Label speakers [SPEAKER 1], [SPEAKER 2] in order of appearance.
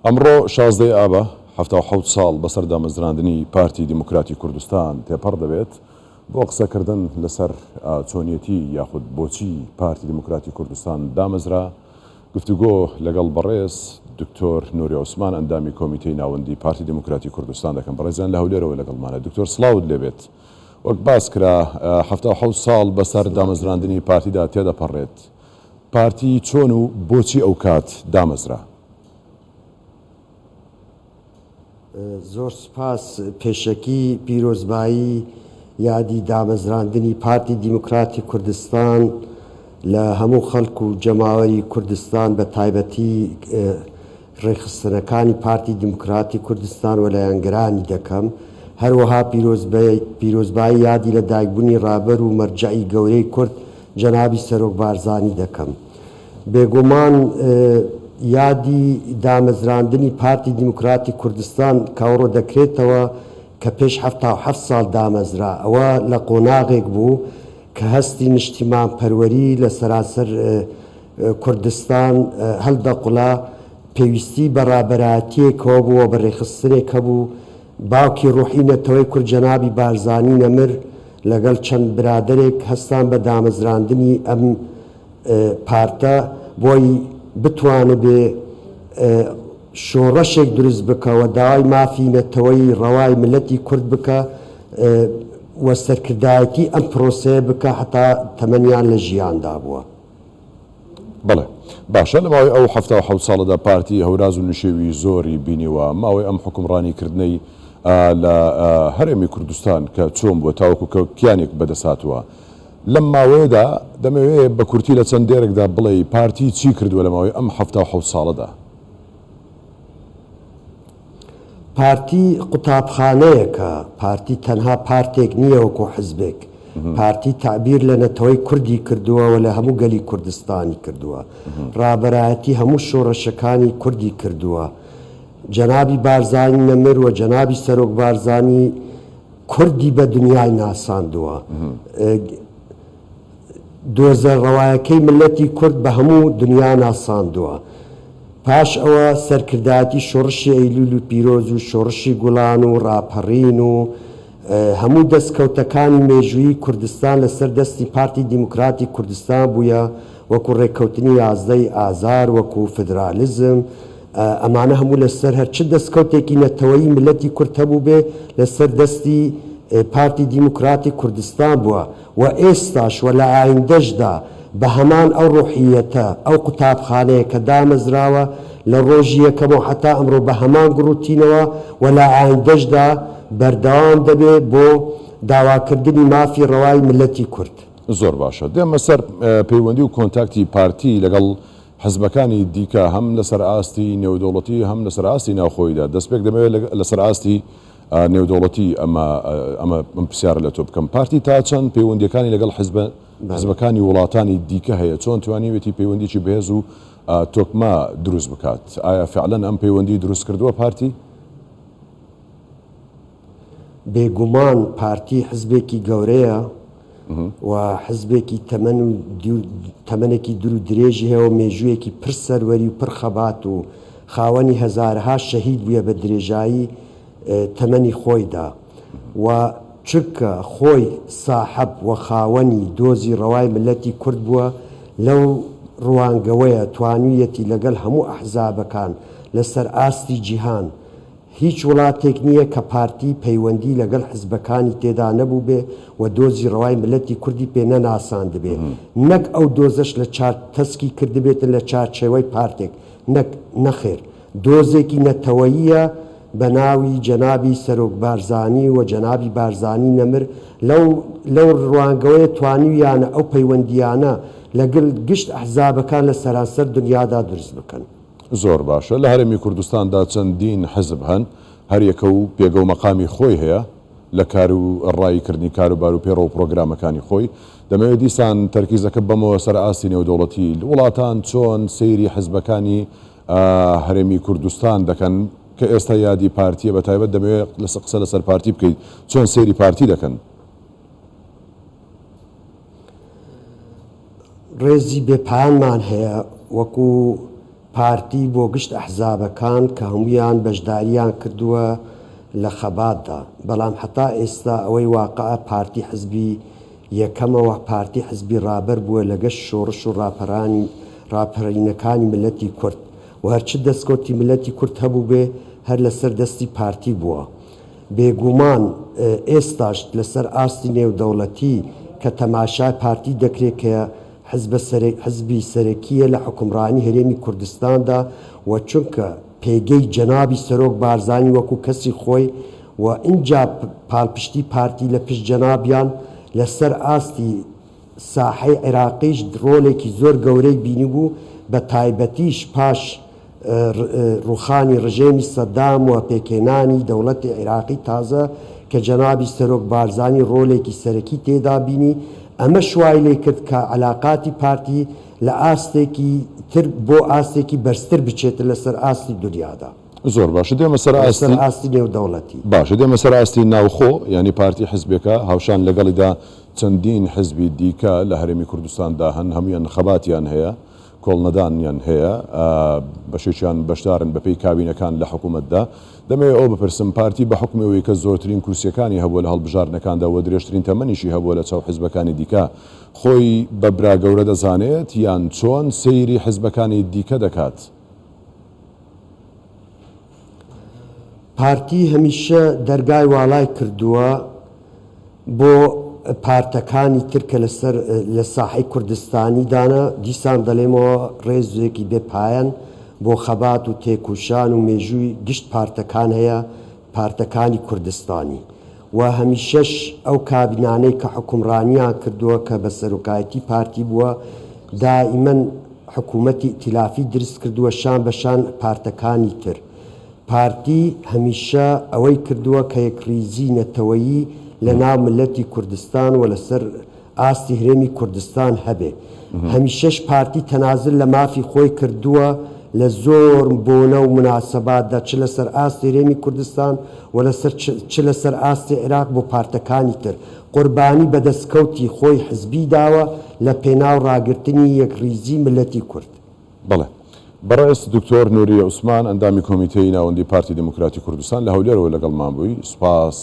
[SPEAKER 1] ئەمڕۆ 16 ئابە 77 ساڵ بەسەر دامەزراندنی پارتی دیموکراتی کوردستان تێپەڕ دەبێت بۆ قسەکردن لەسەر چۆنیەتی یاخود بۆچی پارتی دیموکراتی کوردستان دامەزرا گفتوگۆ لەگەڵ بەڕێز دکتۆر نووری عوسمان ئەندامی کۆمیتەی ناوەندی پارتی دیموکراتی کوردستان دەکەم. بەڕێزان لە هەولێرەوە لەگەڵمانە. دکتۆر سڵاوت لێبێت. وەک باس کرا 77 ساڵ بەسەر دامەزراندنی پارتیدا تێدەپەڕێت. پارتی چۆن و بۆچی ئەو کات دامەزرا؟
[SPEAKER 2] زۆر سپاس. پێشەکی پیرۆزبایی یادی دامەزراندنی پارتی دیموکراتی کوردستان لە هەموو خەڵک و جەماوەری کوردستان بە تایبەتی ڕێخستنەکانی پارتی دیموکراتی کوردستان و لایەنگەرانی دەکەم. هەروەها پیرۆزبایی یادی لە دایکبوونی ڕابەر و مەرجەعی گەورەی کورد جەنابی سەرۆک بارزانی دەکەم. بێگومان یادی دامەزراندنی پارتی دیموکراتی کوردستان کاوڕۆ دەکرێتەوە کە پێش 77 ساڵ دامەزرا. ئەوە لە قۆناغێک بوو کە هەستی نیشتیمان پەروەری لە سەراسەر کوردستان هەڵدەقوڵا پێویستی بەڕابەرایەتیەکەوە بووە بە ڕێخستنێک هەبوو. باوکی ڕوحی نەتەوەی کورد جەنابی بارزانی نەمر لەگەڵ چەند برادێک هەستان بە دامەزراندنی ئەم پارتە بۆی بتوانێت بێ شۆڕەشێک دروست بکەوە، داوای مافی نەتەوەی ڕەوای ملەتی کورد بکە و سەرکردایەتی ئەم پرۆسەیە بکە هەتا تەمەنیان لە ژیاندا بووە.
[SPEAKER 1] بەڵێ باشە. لە ماوەی ئەو 77 ساڵەدا پارتی هەوراز و نشێوی زۆری بینیوە. ماوەی ئەم حکومڕانیکردنەی لە هەرێمی کوردستان کە چۆن بووە تاوەکو کە کیانێک بەدەساتوە. لەم ماوەیەدا دەمەوێت بە کورتی لە چەند دێرێکدا بڵێ پارتی چی کردووە لە ماوەی ئەم 77 ساڵەدا؟
[SPEAKER 2] پارتی قوتابخانەیەکە. پارتی تەنها پارتێک نییە وەکو حزبێک. پارتی تعبیر لە نەتەوەی کوردی کردووە و لە هەموو گەلی کوردستانی کردووە. ڕابەرایەتی هەموو شۆڕەشەکانی کوردی کردووە. جەنابی بارزانی نەمر و جەنابی سەرۆک بارزانی کوردی بە دنیای ناساندووە. دۆزە ڕەوایەکەی ملەتی کورد بە هەموو دنیا ناساندووە. پاش ئەوە سەرکردایەتی شۆڕشی ئەیلول و پیرۆز و شۆڕشی گوڵان و ڕاپەڕین و هەموو دەستکەوتەکانی مێژووی کوردستان لەسەر دەستی پارتی دیموکراتی کوردستان بووە، وەکو ڕێککەوتنی 11 ئازار، وەکو فدرالیزم. ئەمانە هەموو لەسەر هەرچ دەستکەوتێکی نەتەوەی ملەتی کورد هەبوو بێ لەسەر دەستی پارتی دیموکراتی کوردستان بووە و ئێستاش و لە ئایندەشدا بە هەمان ئەو ڕوحیەتە ئەو قوتابخانەیە کە دامەزراوە لە ڕۆژی یەکەمەوە حتا ئەمڕۆ بە هەمان گروتینەوە و لە ئایندەشدا بەردەوام دەبێت بۆ داواکردنی مافی ڕەوای ملەتی کورد.
[SPEAKER 1] زۆر باشە. دێمە سەر پەیوەندی و کۆنتاکتی پارتی لەگەڵ حزبەکانی دیکە هەم لەسەر ئاستی نێودەوڵەتی هەم لەسەر ئاستی ناوخۆیدا. دەستپێک دەمەوێت لەسەر ئاستی نێودەوڵەتی ئەمە پرسیارە لە تۆ بکەم. پارتی تا چەند پەیوەندیەکانی لەگەڵ حزبەکانی وڵاتانی دیکە هەیە؟ چۆن توانیوێتی پەیوەندیی بەهێز و تۆکما دروست بکات؟ ئایا فعلەن ئەم پەیوەندی دروست کردووە پارتی؟
[SPEAKER 2] بێگومان پارتی حزبێکی گەورەیە و حزبێکی تەمەنێکی دوور و درێژی هەیە و مێژوویەکی پر سەروەری و پر خەبات و خاوەنی هەزارها شەهید بووە بە درێژایی تەمەنی خۆیدا و چکە خۆی ساحەب و خاوەنی دۆزی ڕەوای ملەتی کورد بووە. لەو ڕوانگەوەیە توانوویەتی لەگەڵ هەموو ئەحزابەکان لەسەر ئاستی جیهان هیچ وڵاتێک نییە کە پارتی پەیوەندی لەگەڵ حزبەکانی تێدا نەبوو بێ و دۆزی ڕەوای ملەتی کوردی پێ نەناساند بێ. نەک ئەو دۆزەش لە تەسکی کردبێتن لە چارچێوەی پارتێک، نەخێر دۆزێکی نەتەوەییە بە ناوی جەنابی سەرۆک بارزانی و جەنابی بارزانی نەمر. لەو ڕوانگەوەیە توانیویانە ئەو پەیوەندیانە لەگەڵ گشت ئەحزابەکان لە سەراسەر دنیادا دروست بکەن.
[SPEAKER 1] زۆر باشە. لە هەرێمی کوردستاندا چەندین حزب هەن، هەر یەکە و پێگە و مەقامی خۆی هەیە لە کار و ڕایکردنی کاروبار و پێڕە و پرۆگرامەکانی خۆی. دەمەوێت دیسان تەرکیزەکە بەمەوە سەر ئاستی نێودەوڵەتی وڵاتان چۆن سەیری حزبەکانی هەرێمی کوردستان دەکەن کە ئێستا یادی پارتیە بە تایبەت دەمەوێت قسە لەسەر پارتی بکەیت. چۆن سەیری پارتی دەکەن؟
[SPEAKER 2] ڕێزی بێپایانمان هەیە وەکو پارتی بۆ گشت ئەحزابەکان کە هەمویان بەشداریان کردووە لە خەباتدا، بەڵام حتا ئێستا ئەوەی واقعە پارتی حزبی یەکەمەوە پارتی حزبی ڕابەر بووە لەگەشت شۆڕش و ڕاپەڕینەکانی ملەتی کورد و هەرچی دەستکەوتی ملەتی کورد هەبوو بێ هەر لەسەر دەستی پارتی بووە. بێگومان ئێستاش لەسەر ئاستی نێودەوڵەتی کە تەماشای پارتی دەکرێت کە حزبی سەرەکیە لە حکومڕانی هەرێمی کوردستاندا و چونکە پێگەی جەنابی سەرۆک بارزانی وەکو کەسی خۆی و ئینجا پاڵپشتی پارتی لە پشت جەنابیان لەسەر ئاستی ساحەی عێراقیش ڕۆڵێکی زۆر گەورەی بینی بوو، بە تایبەتیش پاش ڕوخانی ڕژێمی سەدام و پێکێنانی دەوڵەتی عێراقی تازە کە جەنابی سەرۆک بارزانی ڕۆڵێکی سەرەکی تێدا بینی. ئەمە شوای لێ کرد کە عەلاقاتی پارتی لە ئاستێکی تر بۆ ئاستێکی بەرزتر بچێتە لەسەر ئاستی دنیادا.
[SPEAKER 1] زۆر باشە، دێمە سەر
[SPEAKER 2] ئاستی نێودەوڵەتی.
[SPEAKER 1] باشە، دێمە سەر ئاستی ناوخۆ، ینی پارتی حزبێکە هاوشان لەگەڵیدا چەندین حزبی دیکە لە هەرێمی کوردستاندا هەن، هەمویان خەباتیان هەیە، کۆڵنەدانیان هەیە، بەشێکیان بەشدارن بەپێی کابینەکان لە حکوومەتدا. دەمەوێت ئەو بپرسم، پارتی بە حکومەوەی کە زۆرترین کورسیەکانی هەبووە لە هەڵبژاردنەکاندا و درێژترین تەمەنیشی هەبووە لە چاو حزبەکانی دیکە، خۆی بە برا گەورە دەزانێت یان چۆن سەیری حزبەکانی دیکە دەکات؟
[SPEAKER 2] پارتی هەمیشە دەرگای واڵای کردووە بۆ پارتەکانی ترکە لە ساحەی کوردستانی دانا، دیسان دەڵێمەوە ڕێزێکی بێپایان بۆ خەبات و تێکوشان و مێژووی گشت پارتەکان هەیە، پارتەکانی کوردستانی و هەمیشەش ئەو کابینانەی کە حکومڕانیان کردووە کە بە سەرۆکایەتی پارتی بووە دائیمەن حکوومەتی ئیتیلافی دروست کردووە شان بەشان پارتەکانی تر. پارتی هەمیشە ئەوەی کردووە کە یەکریزی نەتەوەیی لە ناو ملەتی کوردستان و لەسەر ئاستی هەرێمی کوردستان هەبێ. هەمیشەش پارتی تەنازل لە مافی خۆی کردووە لە زۆر بۆنە و مناسەباتدا، چ لەسەر ئاستی هەرێمی کوردستان و چ لەسەر ئاستی عێراق بۆ پارتەکانی تر قوربانی بە دەستکەوتی خۆی حزبی داوە لە پێناو ڕاگررتنی یەکریزی ملەتی کورد.
[SPEAKER 1] بەڵێ، بەڕێز دکتۆر نووری عوسمان ئەندامی کۆمیتەی ناوەندی پارتی دموکراتی کوردستان لە هەولێرەوە لەگەڵمان بووی. سوپاس.